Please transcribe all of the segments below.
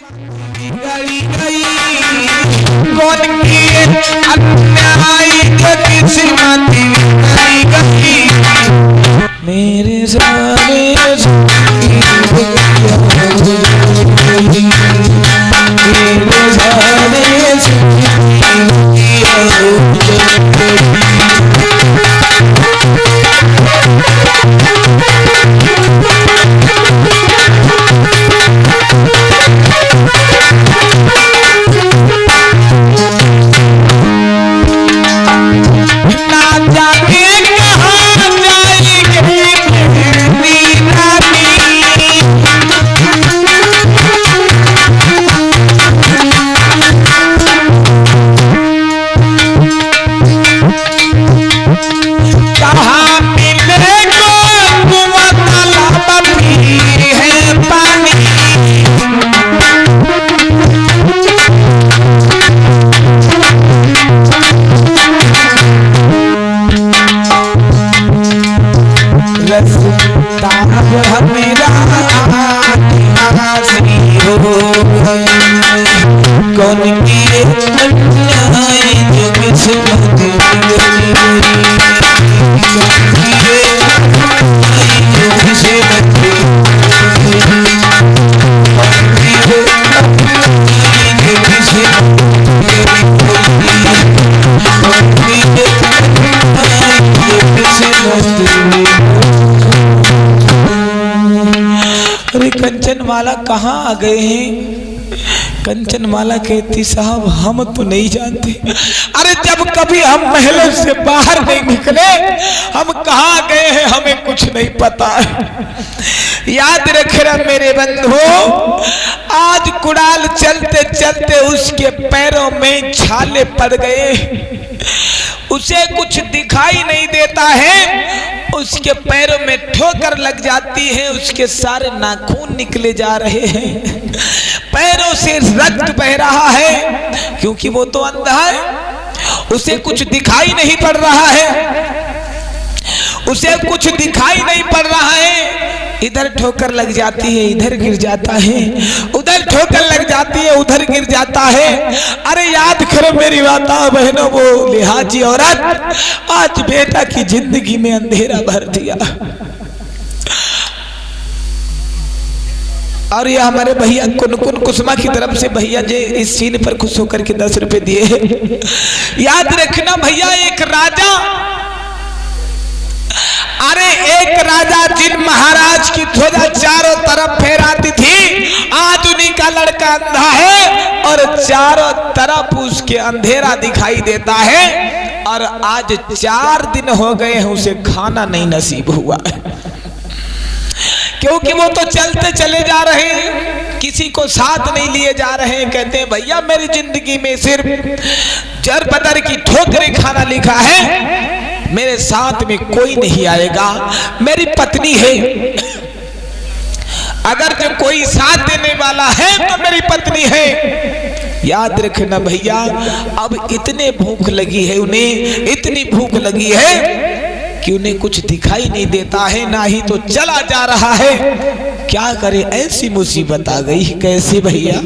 गई गई कौन किए अन्याय किस्मत गई गई मेरे सारे मेरे सारे कौन किए अन्याय जो किस्मत अरे कंचनमाला कहाँ आ गए हैं? कंचनमाला कहती साहब हम तो नहीं जानते। अरे जब कभी हम महल से बाहर नहीं निकले हम कहाँ गए हैं हमें कुछ नहीं पता है। याद रखना मेरे बंधु, आज कुड़ाल चलते चलते उसके पैरों में छाले पड़ गए, उसे कुछ दिखाई नहीं देता है, उसके पैरों में ठोकर लग जाती है, उसके सारे नाखून निकले जा रहे हैं, पैरों से रक्त बह रहा है क्योंकि वो तो अंधा है, उसे कुछ दिखाई नहीं पड़ रहा है, उसे कुछ दिखाई नहीं पड़ रहा है। इधर ठोकर लग जाती है इधर गिर जाता है, उधर ठोकर लग जाती है उधर गिर जाता है। अरे याद करो मेरी माता बहनों, वो लिहाजी औरत आज बेटा की जिंदगी में अंधेरा भर दिया। और ये हमारे भैया कुनकुन कुसुमा की तरफ से भैया जी इस सीन पर खुश होकर के 10 रुपए दिए। याद रखना भैया, एक राजा, अरे एक राजा जिन महाराज की ध्वजा चारों तरफ फहराती थी, आज उन्हीं का लड़का अंधा है और चारों तरफ उसके अंधेरा दिखाई देता है। और आज 4 दिन हो गए हैं उसे खाना नहीं नसीब हुआ है, क्योंकि वो तो चलते चले जा रहे हैं, किसी को साथ नहीं लिए जा रहे हैं। कहते हैं भैया मेरी जिंदगी में सिर्फ जर बदर की ठोकरें खाना लिखा है, मेरे साथ में कोई नहीं आएगा, मेरी पत्नी है, अगर जो कोई साथ देने वाला है तो मेरी पत्नी है। याद रखना भैया, अब इतने भूख लगी है उन्हें, इतनी भूख लगी है कि उन्हें कुछ दिखाई नहीं देता है, ना ही तो चला जा रहा है। क्या करे, ऐसी मुसीबत आ गई। कैसे भैया?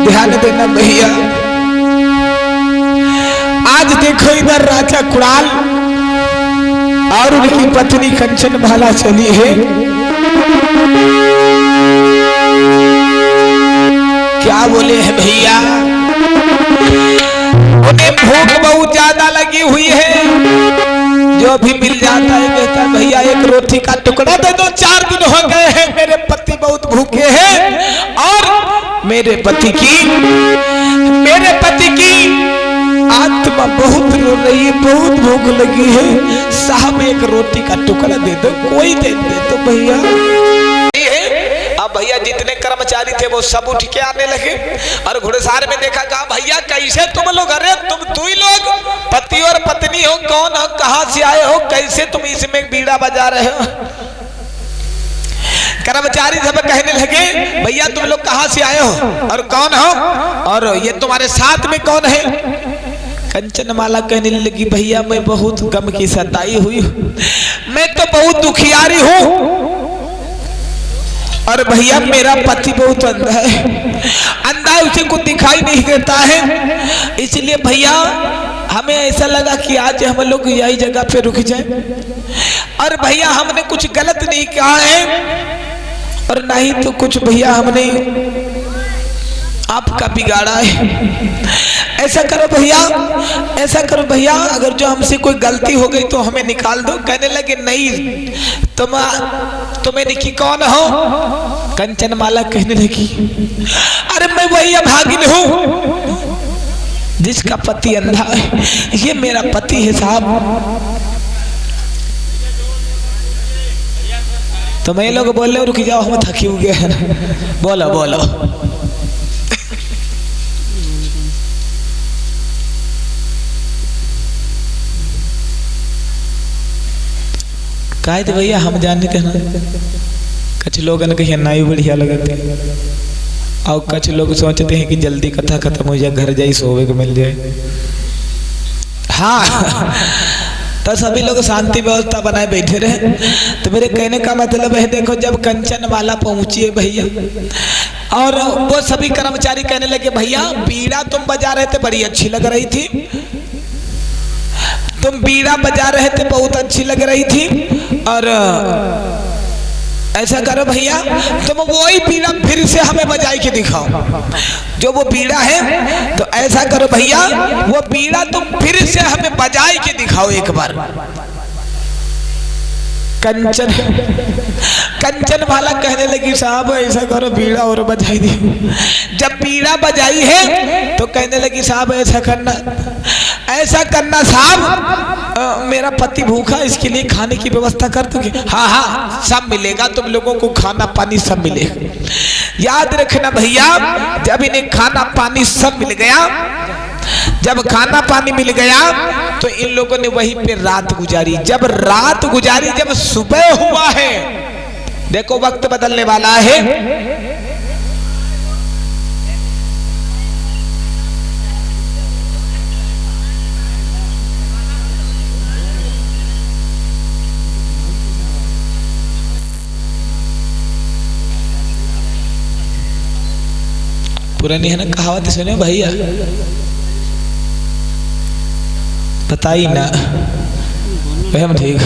ध्यान देना भैया, आज देखो इधर राजा कुड़ाल और उनकी पत्नी कंचनमाला चली है। क्या बोले हैं भैया? उन्हें भूख बहुत ज्यादा लगी हुई है, जो भी मिल जाता है कहता भैया एक रोटी का टुकड़ा दे दो, 4 दिन हो गए हैं मेरे पति बहुत भूखे हैं और मेरे पति की आत्मा बहुत रो रही है, बहुत भूख लगी है, साहब एक रोटी का टुकड़ा दे दो, कोई दे दो भैया। अब भैया जितने कर्मचारी कर्मचारी थे वो सब उठ के आने लगे और घुड़सार में देखा, कहा भैया कैसे तुम लोग, अरे तुम दो ही लोग पति और पत्नी हो, कौन हो, कहां से आए हो, कैसे तुम इसमें बीड़ा बजा रहे हो। कर्मचारी सब कहने लगे, भैया तुम लोग कहां से आए हो और कौन हो, और ये तुम्हारे साथ में कौन है। कंचनमाला कहने लगी, भैया मैं बहुत गम की सताई हुई हूँ, मैं तो बहुत दुखियारी हूँ, और भैया मेरा पति बहुत अंधा है, अंधा उसे कुछ दिखाई नहीं देता है, इसलिए भैया हमें ऐसा लगा कि आज हम लोग यही जगह पे रुक जाए, और भैया हमने कुछ गलत नहीं कहा है और ना ही तो कुछ भैया हमने आपका बिगाड़ा है। ऐसा करो भैया, ऐसा करो भैया, अगर जो हमसे कोई गलती हो गई तो हमें निकाल दो। कहने लगे नहीं, तुम्हें देखी कौन हो। कंचनमाला कहने लगी, अरे मैं वही अभागिन हूँ जिसका पति अंधा है, ये मेरा पति है साहब। तो मैं लोग बोल रहे रुक जाओ, हम थकी हुए हैं, बोलो बोलो। कहे थे भैया हम जानते हैं ना, कुछ लोगों ने कही ना बढ़िया लगते और कुछ लोग सोचते हैं कि जल्दी कथा खत्म हो जाए, घर जाए सोवे को मिल जाए। हाँ तो सभी लोग शांति व्यवस्था बनाए बैठे रहे। तो मेरे कहने का मतलब है, देखो जब कंचनमाला पहुंची है भैया, और वो सभी कर्मचारी कहने लगे, भैया बीड़ा तुम बजा रहे थे बड़ी अच्छी लग रही थी, तुम बीड़ा बजा रहे थे बहुत अच्छी लग रही थी, और ऐसा करो भैया तुम वही बीड़ा फिर से हमें बजा के दिखाओ, जो वो बीड़ा है। तो ऐसा करो भैया वो बीड़ा तुम फिर से हमें बजा के दिखाओ एक बार। कंचनमाला कहने लगी, साहब ऐसा करो बीड़ा और बजाई दी। जब बीड़ा बजाई है तो कहने लगी, साहब ऐसा करना साहब, मेरा पति भूखा, इसके लिए खाने की व्यवस्था कर दोगे। हाँ हाँ सब मिलेगा, तुम लोगों को खाना पानी सब मिलेगा। याद रखना भैया, जब इन्हें खाना पानी सब मिल गया, जब खाना पानी मिल गया तो इन लोगों ने वहीं पे रात गुजारी। जब रात गुजारी, जब सुबह हुआ है, देखो वक्त बदलने वाला है। पुरानी है ना कहावत, सुने भैया, बताई ना हम ठीक।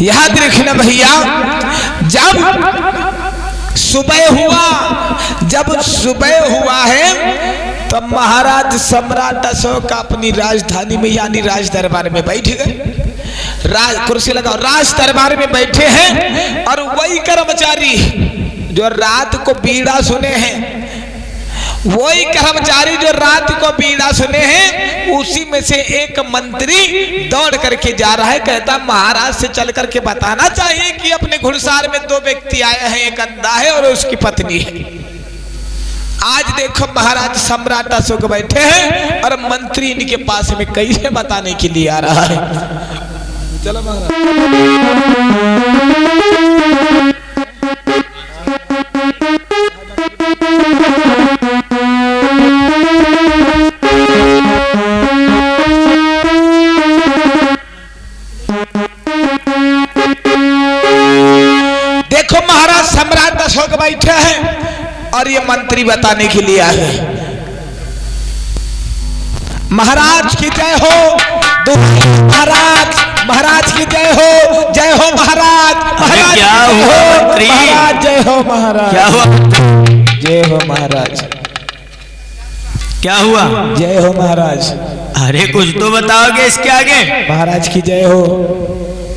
याद रखना भैया, जब सुबह हुआ, जब सुबह हुआ है तब महाराज सम्राट अशोक अपनी राजधानी में यानी राज दरबार में बैठ गए। कुर्सी लगाओ, राज दरबार में बैठे हैं, और वही कर्मचारी जो रात को बीड़ा सुने हैं, वही कर्मचारी जो रात को बीड़ा सुने हैं, उसी में से एक मंत्री दौड़ करके जा रहा है। कहता महाराज से चल करके बताना चाहिए कि अपने घुड़सार में दो व्यक्ति आए हैं, एक अंधा है और उसकी पत्नी है। आज देखो महाराज सम्राट अशोक बैठे हैं और मंत्री इनके पास में कैसे बताने के लिए आ रहा है। चलो महाराज। देखो महाराज सम्राट अशोक बैठे हैं और ये मंत्री बताने के लिए आए हैं। महाराज की जय हो, महाराज, महाराज की जय हो, जय हो महाराज, महाराज क्या हुआ मंत्री? महाराज जय हो महाराज, क्या हुआ? जय हो महाराज, क्या हुआ? जय हो महाराज। अरे कुछ तो बताओगे इसके आगे? महाराज की जय हो।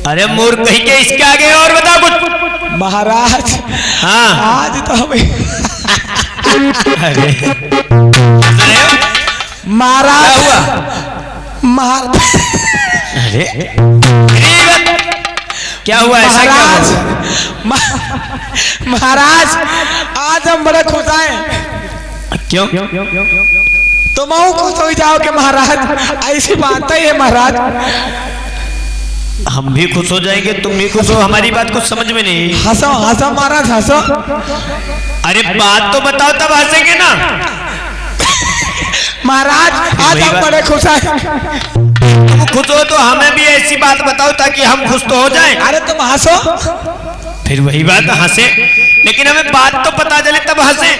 अरे मूर्ख कहीं के, इसके आगे और बताओ कुछ। महाराज हाँ आज तो हमें अरे महाराज क्या हुआ? महाराज अरे क्या हुआ? ऐसा क्या महाराज हुआ? महाराज आज हम बड़े खुश आए। क्यों? तुम खुश हो जाओगे महाराज, ऐसी बात है महाराज। हम भी खुश हो जाएंगे, तुम भी खुश हो, हमारी बात कुछ समझ में नहीं। हंसो हंसो महाराज हंसो। अरे बात तो बताओ तब हंसेंगे ना। महाराज आज हम बड़े खुश आए। तुम खुश हो तो हमें भी ऐसी बात बताओ ताकि हम खुश तो हो जाएं। अरे तुम हंसो। फिर वही बात हंसे, लेकिन हमें बात तो पता चले तब हंसे।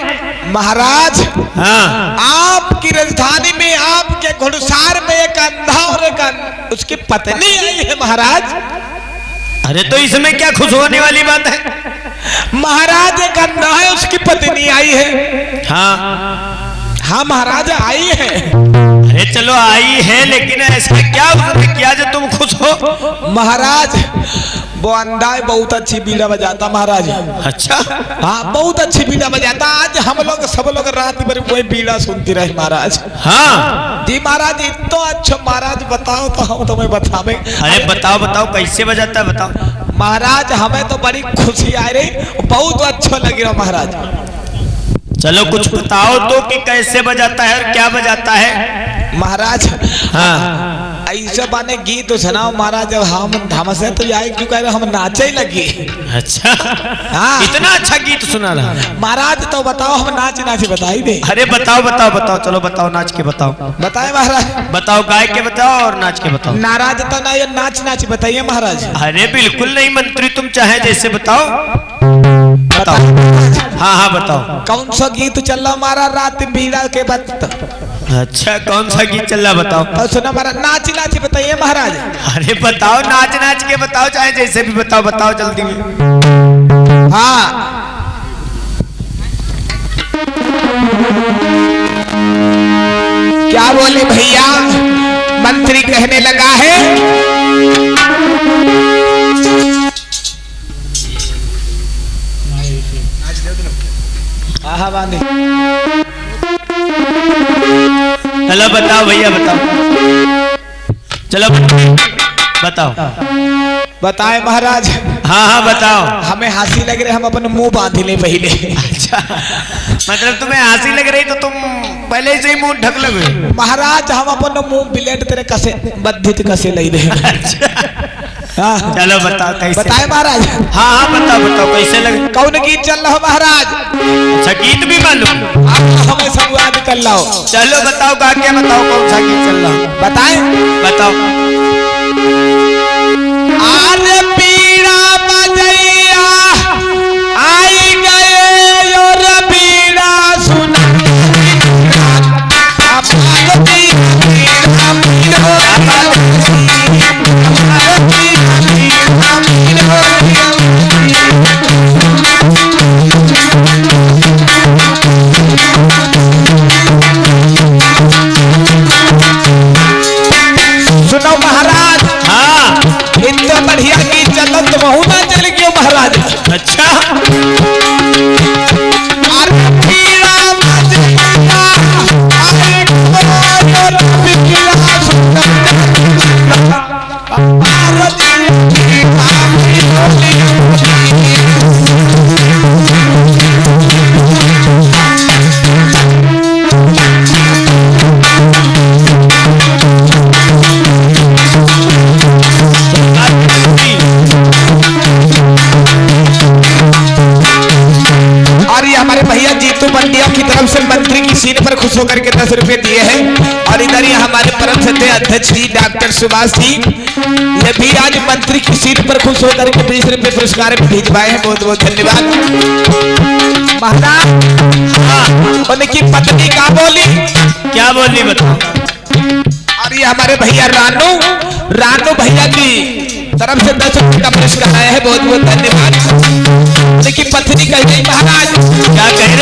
महाराज हाँ, आपकी राजधानी में आपके घुड़सार में एक अंधा और एक उसकी पत्नी आई है महाराज। अरे तो इसमें क्या खुश होने वाली बात है? महाराज एक अंधा है, उसकी पत्नी आई है। हाँ हाँ महाराज आई है। अरे चलो आई है, लेकिन ऐसा क्या उसने किया जो तुम खुश हो? महाराज वो अंधा है, बहुत अच्छी बीड़ा बजाता महाराज। अच्छा, हाँ बहुत अच्छी बीड़ा बजाता। आज हम लोग सब लोग रात भर वही बीड़ा सुनती रहे महाराज। हाँ जी महाराज इतना अच्छा महाराज, बताओ तो हम तुम्हें बतावे। अरे बताओ बताओ कैसे बजाता है बताओ। महाराज हमें तो बड़ी खुशी आ रही, बहुत अच्छा लग रहा महाराज। चलो कुछ बताओ तो कि कैसे बजाता है और क्या बजाता है महाराज। हाँ ऐसे बाने गीत सुनाओ महाराज, जब हम से तो आए क्यों कह रहे हम नाचे ही लगी। अच्छा, हाँ इतना अच्छा गीत सुना रहा। महाराज तो बताओ, हम नाच नाच बताई दे। अरे बताओ बताओ बताओ, चलो बताओ, नाच के बताओ। बताए महाराज? बताओ, गाय के बताओ और नाच के बताओ। नाराज तो नहीं, नाच नाच बताइए महाराज। अरे बिल्कुल नहीं मंत्री, तुम चाहे जैसे बताओ। बताओ। हाँ हाँ बताओ। कौन सा गीत चल रहा हमारा रात बीड़ा के वक्त? अच्छा, कौन सा गीत चल रहा बताओ। तो सुना महाराज, नाच नाच बताइए महाराज। अरे बताओ, नाच नाच के बताओ, चाहे जैसे भी बताओ, बताओ जल्दी में। हाँ क्या बोले भैया? मंत्री कहने लगा है चलो बताओ भैया बताओ, चलो बताओ। बताए महाराज। हाँ हाँ बताओ। हमें हंसी लग रही, हम अपन मुंह बांध ले पहले। अच्छा, मतलब तुम्हें हंसी लग रही तो तुम पहले से ही मुंह ढक लगे। महाराज हम अपन मुंह ब्लेड तेरे कसे बद्धित कसे ले रहे। अच्छा हाँ चलो बताओ कैसे। बताए महाराज। हाँ हाँ बताओ बताओ कैसे लगे। कौन गीत चल रहा महाराज? अच्छा, गीत भी मालूम? आप हमें सब याद कर लो। चलो बताओ, गा के बताओ कौन सा गीत चल रहा। बताए बताओ। आरे पीड़ा बजैया आई गए और पीड़ा सुना। सुनो महाराज। हाँ इतना बढ़िया गीत चल तो बहु ना चल गयो महाराज। अच्छा, हमारे भैया जीतू पंड्या की तरफ से मंत्री की सीट पर खुश होकर के 10 रुपए दिए हैं। और इधर ही हमारे परम सत्य अध्यक्ष जी डॉक्टर सुभाष जी, ये भी आज मंत्री की सीट पर खुश होकर के 20 रुपए पुरस्कार भिजवाए हैं। बहुत बहुत धन्यवाद महाराज। उनकी पत्नी क्या बोली? क्या बोली बताओ। और ये हमारे भैया रानू भैया की तरफ से 10 रुपए का पुरस्कार आया है। बहुत बहुत धन्यवाद। लेकिन पत्नी कह गई महाराज। क्या कह